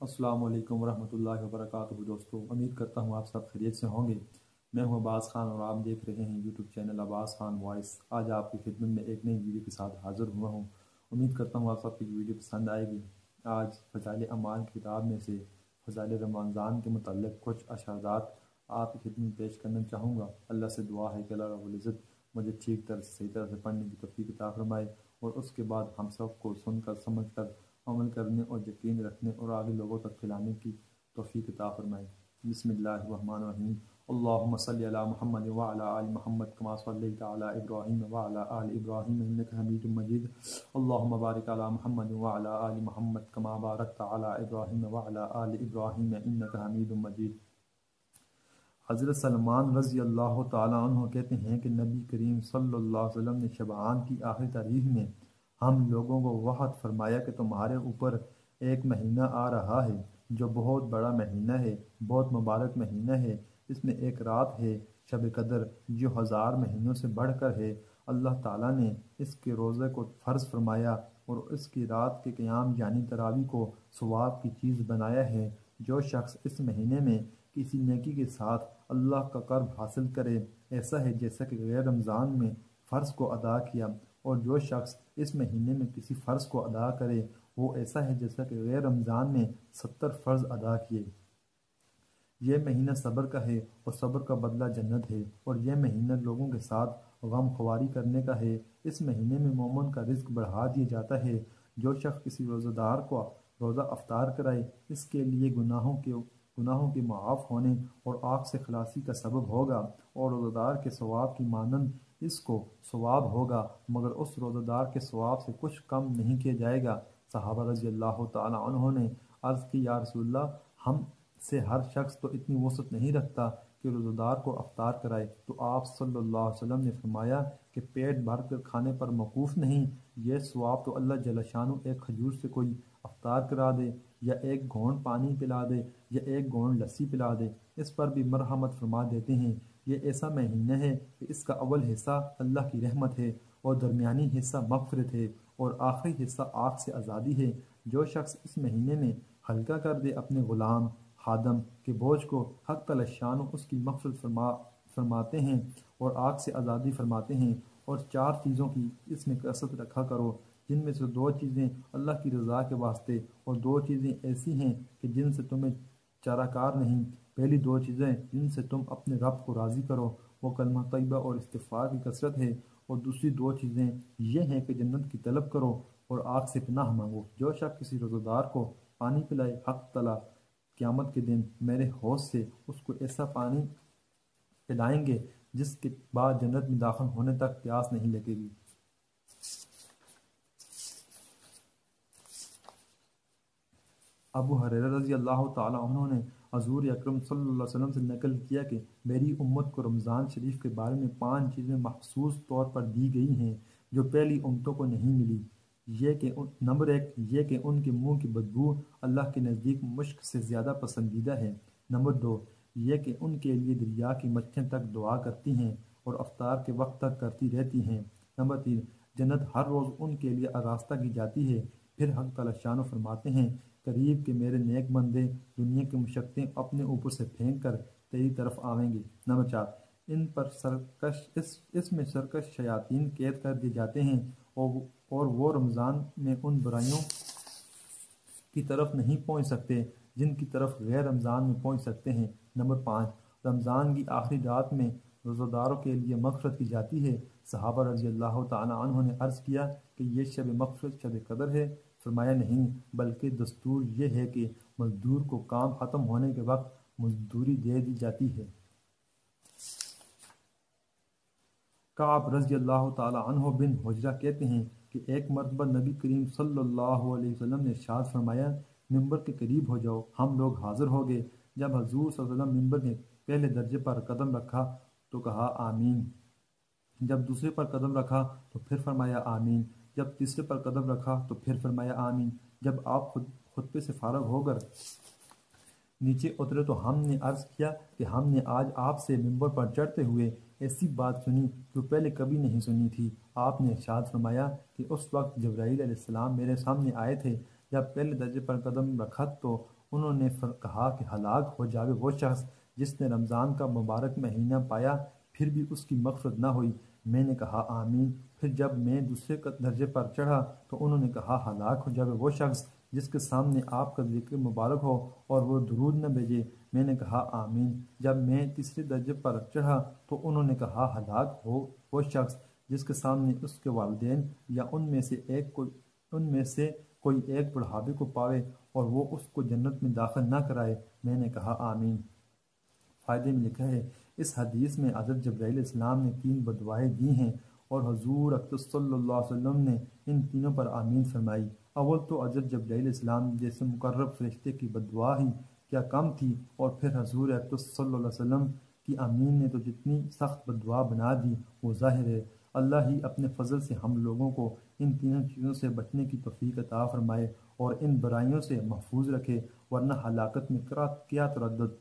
अस्सलाम वालेकुम वरहमतुल्लाहि वबरकातुहू। दोस्तों, उम्मीद करता हूँ आप सब खैरियत से होंगे। मैं हूँ अब्बास खान और आप देख रहे हैं YouTube channel Abbas Khan voice. आज आपकी खिदमत में एक नई वीडियो के साथ हाज़िर हुआ हूँ। उम्मीद करता हूँ आप सबको ये वीडियो पसंद आएगी। आज फ़ज़ाइल अमाल की किताब में से फ़ज़ाइल रमज़ान के मुताल्लिक़ कुछ अशरात आपकी खिदमत में पेश करना चाहूँगा। अल्लाह से दुआ है कि अल्लाह रब्बुल इज़्ज़त मुझे ठीक तरह से सही तरह से पढ़ने की तौफ़ीक़ अता फ़रमाए और उसके बाद हम सबको सुनकर समझकर अमल करने और यकीन रखने और आगे लोगों तक फैलाने की तौफ़ीक़ अता फ़रमाए। बिस्मिल्लाहिर्रहमानिर्रहीम। अल्लाहुम्मा सल्लि अला मुहम्मद व अला आलि मुहम्मद कमा सल्लैता अला इब्राहीम व अला आलि इब्राहीम इन्नका हमीदुम मजीद। अल्लाहुम्मा बारिक अला मुहम्मद व अला आलि मुहम्मद कमा बारकता अला इब्राहीम व अला आलि इब्राहीम इन्नका हमीदुम मजीद। हज़रत सलमान रज़ी अल्लाह ताला अन्हु कहते हैं कि नबी करीम सल्लल्लाहु अलैहि वसल्लम ने शबान की आखिरी तारीख में हम लोगों को वहद फरमाया कि तुम्हारे ऊपर एक महीना आ रहा है जो बहुत बड़ा महीना है, बहुत मुबारक महीना है। इसमें एक रात है शब कदर जो 1000 महीनों से बढ़कर है। अल्लाह ताला ने इसके रोज़े को फ़र्ज़ फरमाया और इसकी रात के क़याम यानी तरावी को सवाब की चीज़ बनाया है। जो शख्स इस महीने में किसी नेकी के साथ अल्लाह का कर्ब हासिल करे, ऐसा है जैसा कि गैर रमज़ान में फ़र्ज़ को अदा किया, और जो शख्स इस महीने में किसी फ़र्ज़ को अदा करे वो ऐसा है जैसा कि गैर रमज़ान में 70 फ़र्ज़ अदा किए। यह महीना सब्र का है और सब्र का बदला जन्नत है, और यह महीना लोगों के साथ गम ख्वारी करने का है। इस महीने में मोमिन का रिज़्क़ बढ़ा दिया जाता है। जो शख्स किसी रोज़ेदार को रोज़ा अफ्तार कराए, इसके लिए गुनाहों के मुआफ़ होने और आग से खलासी का सबब होगा, और रोज़ेदार के सवाब की मानंद इसको सवाब होगा, मगर उस रोज़ेदार के सवाब से कुछ कम नहीं किया जाएगा। सहाबा रज़ी अल्लाह तआला अन्हुम ने अर्ज़ की, या रसूलल्लाह, हम से हर शख्स तो इतनी वसअत नहीं रखता कि रोज़ेदार को अफ्तार कराए। तो आप सल्लल्लाहु अलैहि वसल्लम ने फरमाया कि पेट भर कर खाने पर मौकूफ़ नहीं, यह सवाब तो अल्लाह जल्ल शानु एक खजूर से कोई अफ्तार करा दे, या एक घोंट पानी पिला दे, या एक घोंट लस्सी पिला दे, इस पर भी मरहमत फरमा देते हैं। ये ऐसा महीना है कि इसका अव्वल हिस्सा अल्लाह की रहमत है और दरमियानी हिस्सा मग़फ़िरत है और आखिरी हिस्सा आग से आज़ादी है। जो शख्स इस महीने में हल्का कर दे अपने ग़ुलाम खादम के बोझ को, हक़ तआला शान उसकी मग़फ़िरत फरमाते हैं और आग से आज़ादी फरमाते हैं। और 4 चीज़ों की इसमें कसरत रखा करो, जिनमें से 2 चीज़ें अल्लाह की रज़ा के वास्ते और 2 चीज़ें ऐसी हैं कि जिनसे तुम्हें चाराकार नहीं। पहली 2 चीज़ें जिनसे तुम अपने रब को राज़ी करो वो कलमा तय्यबा और इस्तिग़फ़ार की कसरत है, और दूसरी 2 चीज़ें ये हैं कि जन्नत की तलब करो और आग से पनाह मांगो। जो शख्स किसी रोज़ेदार को पानी पिलाए, हक़ तआला क़यामत के दिन मेरे हौज़ से उसको ऐसा पानी पिलाएंगे जिसके बाद जन्नत में दाखिल होने तक प्यास नहीं लगेगी। अबू हुरैरा रज़ी अल्लाह तआला अन्हु ने हज़ूर अकरम सल्लल्लाहु अलैहि वसल्लम से नकल किया कि मेरी उम्मत को रमज़ान शरीफ के बारे में 5 चीज़ें मख़सूस तौर पर दी गई हैं जो पहली उम्मतों को नहीं मिली। नंबर 1 ये कि उनके मुँह की बदबू अल्लाह के नज़दीक मुश्क से ज़्यादा पसंदीदा है। नंबर 2 ये कि उनके लिए दरिया की मच्छियाँ तक दुआ करती हैं और अफ्तार के वक्त तक करती रहती हैं। नंबर 3 जन्नत हर रोज़ उनके लिए आरास्ता की जाती है। फिर हक़ तआला शान फरमाते हैं, करीब के मेरे नेक बंदे दुनिया की मुशक्क़तें अपने ऊपर से फेंक कर तेरी तरफ आवेंगे। नंबर 4 इन पर इसमें सरकश शयातीन कैद कर दिए जाते हैं और वो रमज़ान में उन बुराइयों की तरफ नहीं पहुँच सकते जिनकी तरफ गैर रमज़ान में पहुँच सकते हैं। नंबर 5 रमज़ान की आखिरी रात में रोज़ादारों के लिए मग़फ़िरत की जाती है। सहाबा रज़ी अल्लाह तआला अन्हुम ने अर्ज़ किया कि ये शब मग़फ़िरत शब कदर है। फरमाया, नहीं, बल्कि दस्तूर ये है कि मज़दूर को काम ख़त्म होने के वक्त मजदूरी दे दी जाती है। काब रज़ी अल्लाह तआला अन्हु बिन हुजरा कहते हैं कि एक मरतबा नबी करीम सल्लल्लाहु अलैहि वसल्लम ने इरशाद फरमाया, मिंबर के करीब हो जाओ। हम लोग हाजिर हो गए। जब हजूर सल्लल्लाहु अलैहि वसल्लम मिंबर के पहले दर्जे पर कदम रखा तो कहा आमीन। जब दूसरे पर कदम रखा तो फिर फरमाया आमीन। जब तीसरे पर कदम रखा तो फिर फरमाया आमीन। जब आप खुतबे से फारग होकर नीचे उतरे तो हमने अर्ज़ किया कि हमने आज आपसे मिंबर पर चढ़ते हुए ऐसी बात सुनी जो पहले कभी नहीं सुनी थी। आपने इरशाद फरमाया कि उस वक्त जब्राईल अलैहिस्सलाम मेरे सामने आए थे। जब पहले दर्जे पर कदम रखा तो انہوں نے کہا کہ ہلاک ہو جاوے وہ شخص جس نے رمضان کا مبارک مہینہ پایا پھر بھی اس کی مغفرت نہ ہوئی۔ میں نے کہا آمین۔ پھر جب میں دوسرے درجے پر چڑھا تو انہوں نے کہا ہلاک ہو جاوے وہ شخص جس کے سامنے آپ کا ذکر مبارک ہو اور وہ درود نہ بھیجے۔ میں نے کہا آمین۔ جب میں تیسرے درجے پر چڑھا تو انہوں نے کہا ہلاک ہو وہ شخص جس کے سامنے اس کے والدین یا ان میں سے کوئی ایک بڑھاپے کو پاوے اور وہ اس کو جنت میں داخل نہ کرائے۔ میں نے کہا آمین۔ فائدے میں لکھا ہے اس حدیث میں حضرت جبرائیل علیہ السلام نے 3 بددعائیں دی ہیں اور حضور اقدس صلی اللہ علیہ وسلم نے ان تینوں پر آمین فرمائی۔ اول تو حضرت جبرائیل علیہ السلام جیسے مقرب فرشتے کی بددعا ہی کیا کم تھی، اور پھر حضور اقدس صلی اللہ علیہ وسلم کی آمین نے تو جتنی سخت بددعا بنا دی وہ ظاہر ہے۔ اللہ ہی اپنے فضل سے ہم لوگوں کو ان تینوں چیزوں سے بچنے کی توفیق عطا فرمائے اور ان برائیوں سے محفوظ رکھے، ورنہ ہلاکت میں کیا تردد۔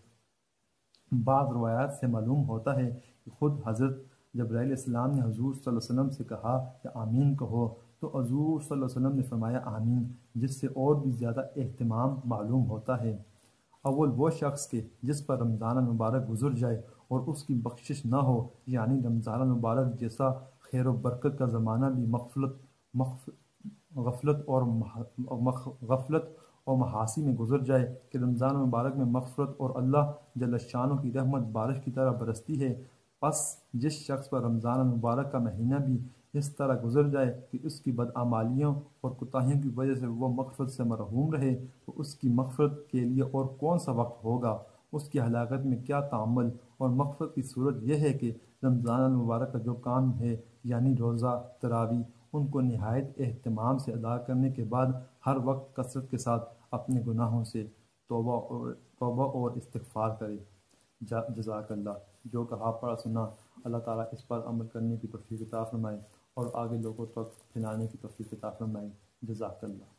بعض روایات سے معلوم ہوتا ہے کہ خود حضرت جبرائیل علیہ السلام نے حضور صلی اللہ علیہ وسلم سے کہا کہ آمین کہو، تو حضور صلی اللہ علیہ وسلم نے فرمایا آمین، جس سے اور بھی زیادہ اہتمام معلوم ہوتا ہے۔ اول وہ شخص کے جس پر رمضان المبارک گزر جائے اور اس کی بخشش نہ ہو، یعنی رمضان المبارک جیسا خیر و برکت کا زمانہ بھی غفلت اور محاسی میں گزر جائے کہ رمضان المبارک میں مغفرت اور اللہ جل شانہ کی رحمت بارش کی طرح برستی ہے، پس جس شخص پر رمضان المبارک کا مہینہ بھی اس طرح گزر جائے کہ اس کی بدعمالیوں اور کوتاہیوں کی وجہ سے وہ مغفرت سے محروم رہے، تو اس کی مغفرت کے لیے اور کون سا وقت ہوگا؟ اس کی ہلاکت میں کیا تعامل اور مغفرت کی صورت یہ ہے کہ رمضان المبارک کا جو کام ہے یعنی روزہ، تراویح، ان کو نہایت اہتمام سے ادا کرنے کے بعد ہر وقت کثرت کے ساتھ اپنے گناہوں سے توبہ اور استغفار کرے۔ جزاک اللہ۔ جو کہا پڑھا سنا اللہ تعالیٰ اس پر عمل کرنے کی توفیق عطا فرمائے اور آگے لوگوں تک پھیلانے کی توفیق عطا فرمائے۔ جزاک اللہ۔